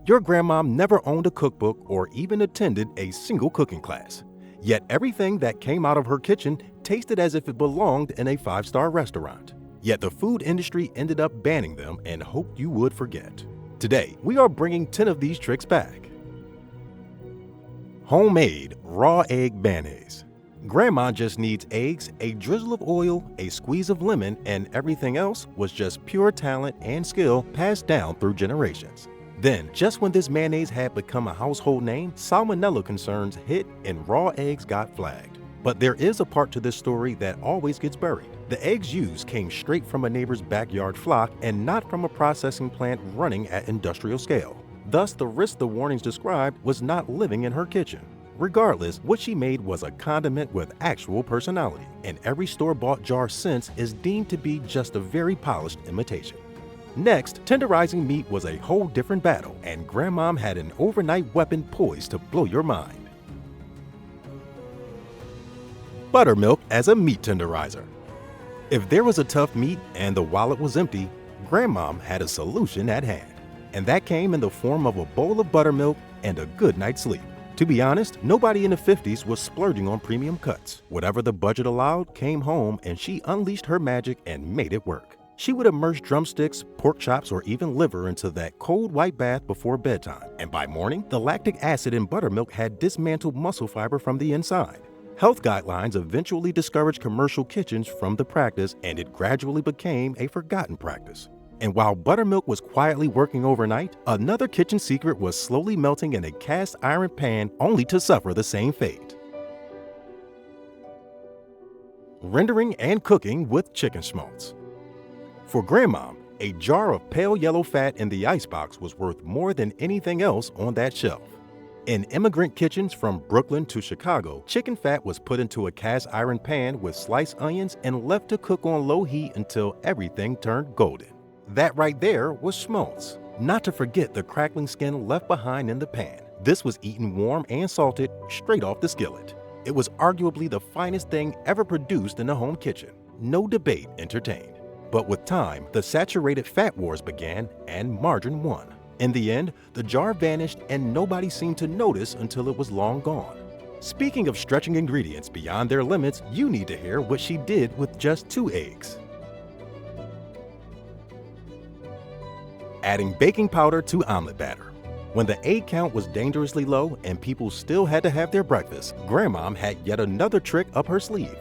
Your grandmom never owned a cookbook or even attended a single cooking class. Yet everything that came out of her kitchen tasted as if it belonged in a five-star restaurant. Yet the food industry ended up banning them and hoped you would forget. Today, we are bringing 10 of these tricks back. Homemade raw egg mayonnaise. Grandma just needs eggs, a drizzle of oil, a squeeze of lemon, and everything else was just pure talent and skill passed down through generations. Then, just when this mayonnaise had become a household name, salmonella concerns hit and raw eggs got flagged. But there is a part to this story that always gets buried. The eggs used came straight from a neighbor's backyard flock and not from a processing plant running at industrial scale. Thus, the risk the warnings described was not living in her kitchen. Regardless, what she made was a condiment with actual personality, and every store-bought jar since is deemed to be just a very polished imitation. Next, tenderizing meat was a whole different battle, and Grandmom had an overnight weapon poised to blow your mind. Buttermilk as a meat tenderizer. If there was a tough meat and the wallet was empty, Grandmom had a solution at hand, and that came in the form of a bowl of buttermilk and a good night's sleep. To be honest, nobody in the 50s was splurging on premium cuts. Whatever the budget allowed came home, and she unleashed her magic and made it work. She would immerse drumsticks, pork chops, or even liver into that cold white bath before bedtime, and by morning, the lactic acid in buttermilk had dismantled muscle fiber from the inside. Health guidelines eventually discouraged commercial kitchens from the practice, and it gradually became a forgotten practice. And while buttermilk was quietly working overnight, another kitchen secret was slowly melting in a cast iron pan only to suffer the same fate. Rendering and cooking with chicken schmaltz. For Grandmom, a jar of pale yellow fat in the icebox was worth more than anything else on that shelf. In immigrant kitchens from Brooklyn to Chicago, chicken fat was put into a cast iron pan with sliced onions and left to cook on low heat until everything turned golden. That right there was schmaltz. Not to forget the crackling skin left behind in the pan. This was eaten warm and salted straight off the skillet. It was arguably the finest thing ever produced in the home kitchen. No debate entertained. But with time, the saturated fat wars began and margarine won. In the end, the jar vanished and nobody seemed to notice until it was long gone. Speaking of stretching ingredients beyond their limits, you need to hear what she did with just 2 eggs. Adding baking powder to omelet batter. When the egg count was dangerously low and people still had to have their breakfast, Grandmom had yet another trick up her sleeve.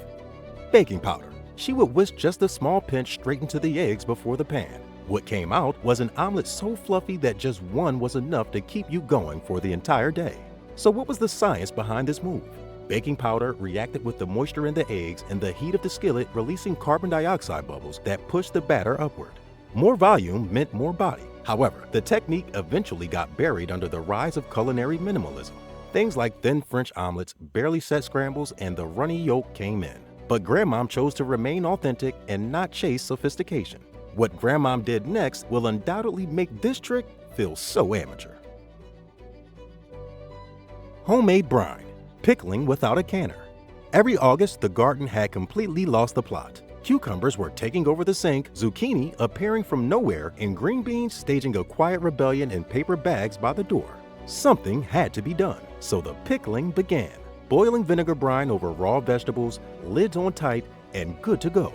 Baking powder. She would whisk just a small pinch straight into the eggs before the pan. What came out was an omelet so fluffy that just one was enough to keep you going for the entire day. So what was the science behind this move? Baking powder reacted with the moisture in the eggs and the heat of the skillet, releasing carbon dioxide bubbles that pushed the batter upward. More volume meant more body. However, the technique eventually got buried under the rise of culinary minimalism. Things like thin French omelets, barely set scrambles, and the runny yolk came in. But Grandmom chose to remain authentic and not chase sophistication. What Grandmom did next will undoubtedly make this trick feel so amateur. Homemade brine. Pickling without a canner. Every August, the garden had completely lost the plot. Cucumbers were taking over the sink, zucchini appearing from nowhere, and green beans staging a quiet rebellion in paper bags by the door. Something had to be done, so the pickling began. Boiling vinegar brine over raw vegetables, lids on tight, and good to go.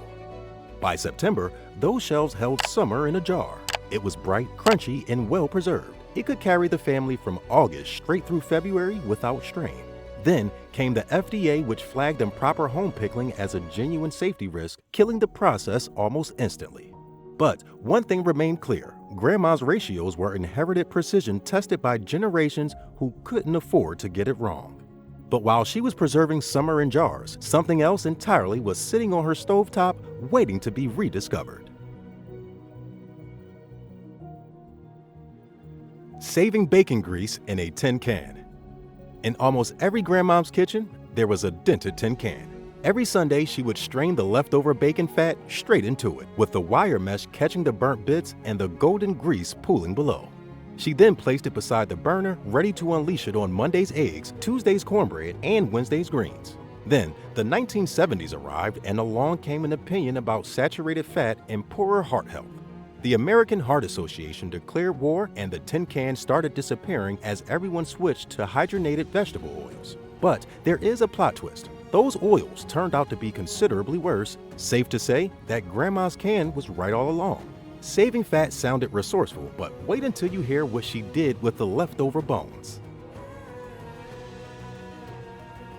By September, those shelves held summer in a jar. It was bright, crunchy, and well preserved. It could carry the family from August straight through February without strain. Then came the FDA, which flagged improper home pickling as a genuine safety risk, killing the process almost instantly. But one thing remained clear. Grandma's ratios were inherited precision tested by generations who couldn't afford to get it wrong. But while she was preserving summer in jars, something else entirely was sitting on her stovetop waiting to be rediscovered. Saving bacon grease in a tin can. In almost every Grandmom's kitchen, there was a dented tin can. Every Sunday, she would strain the leftover bacon fat straight into it, with the wire mesh catching the burnt bits and the golden grease pooling below. She then placed it beside the burner, ready to unleash it on Monday's eggs, Tuesday's cornbread, and Wednesday's greens. Then, the 1970s arrived, and along came an opinion about saturated fat and poorer heart health. The American Heart Association declared war and the tin can started disappearing as everyone switched to hydrogenated vegetable oils. But there is a plot twist. Those oils turned out to be considerably worse. Safe to say that Grandma's can was right all along. Saving fat sounded resourceful, but wait until you hear what she did with the leftover bones.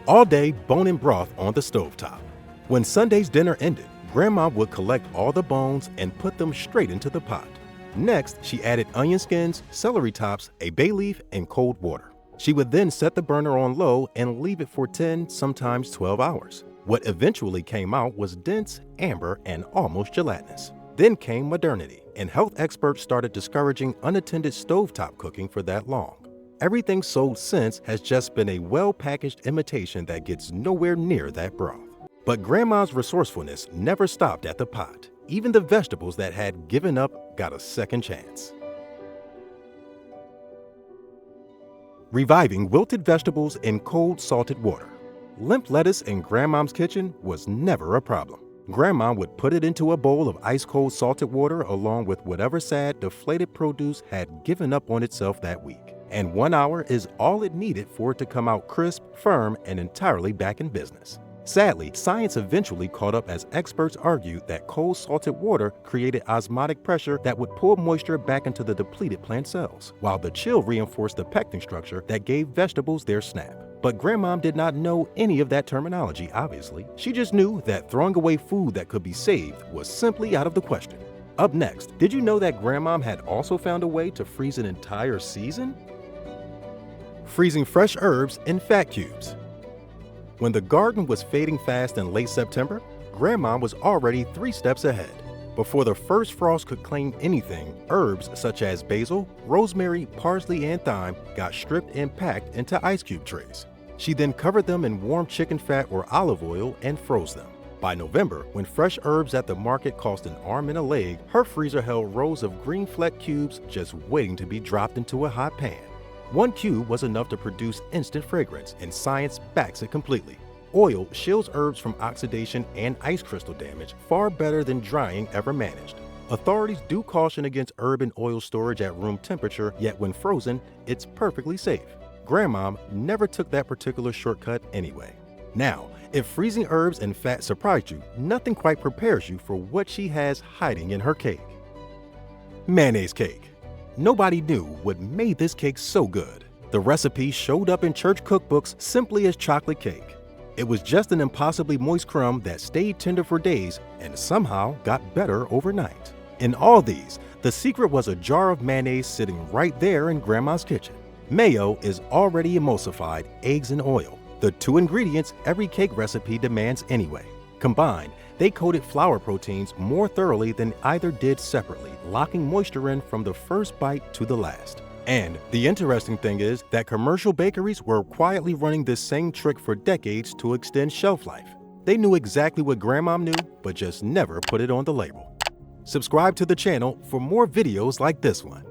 All day bone and broth on the stovetop. When Sunday's dinner ended, Grandma would collect all the bones and put them straight into the pot. Next, she added onion skins, celery tops, a bay leaf, and cold water. She would then set the burner on low and leave it for 10, sometimes 12 hours. What eventually came out was dense, amber, and almost gelatinous. Then came modernity, and health experts started discouraging unattended stovetop cooking for that long. Everything sold since has just been a well-packaged imitation that gets nowhere near that broth. But Grandma's resourcefulness never stopped at the pot. Even the vegetables that had given up got a second chance. Reviving wilted vegetables in cold salted water. Limp lettuce in Grandma's kitchen was never a problem. Grandma would put it into a bowl of ice-cold salted water along with whatever sad, deflated produce had given up on itself that week. And 1 hour is all it needed for it to come out crisp, firm, and entirely back in business. Sadly, science eventually caught up as experts argued that cold salted water created osmotic pressure that would pull moisture back into the depleted plant cells, while the chill reinforced the pectin structure that gave vegetables their snap. But Grandma did not know any of that terminology, obviously. She just knew that throwing away food that could be saved was simply out of the question. Up next, did you know that Grandma had also found a way to freeze an entire season? Freezing fresh herbs in fat cubes. When the garden was fading fast in late September, Grandma was already 3 steps ahead. Before the first frost could claim anything, herbs such as basil, rosemary, parsley, and thyme got stripped and packed into ice cube trays. She then covered them in warm chicken fat or olive oil and froze them. By November, when fresh herbs at the market cost an arm and a leg, her freezer held rows of green fleck cubes just waiting to be dropped into a hot pan. 1 cube was enough to produce instant fragrance, and science backs it completely. Oil shields herbs from oxidation and ice crystal damage far better than drying ever managed. Authorities do caution against herb and oil storage at room temperature, yet when frozen, it's perfectly safe. Grandma never took that particular shortcut anyway. Now, if freezing herbs and fat surprised you, nothing quite prepares you for what she has hiding in her cake. Mayonnaise cake. Nobody knew what made this cake so good. The recipe showed up in church cookbooks simply as chocolate cake. It was just an impossibly moist crumb that stayed tender for days and somehow got better overnight. In all these, the secret was a jar of mayonnaise sitting right there in Grandma's kitchen. Mayo is already emulsified eggs and oil, the 2 ingredients every cake recipe demands anyway. Combined, they coated flour proteins more thoroughly than either did separately, locking moisture in from the first bite to the last. And the interesting thing is that commercial bakeries were quietly running this same trick for decades to extend shelf life. They knew exactly what Grandma knew, but just never put it on the label. Subscribe to the channel for more videos like this one.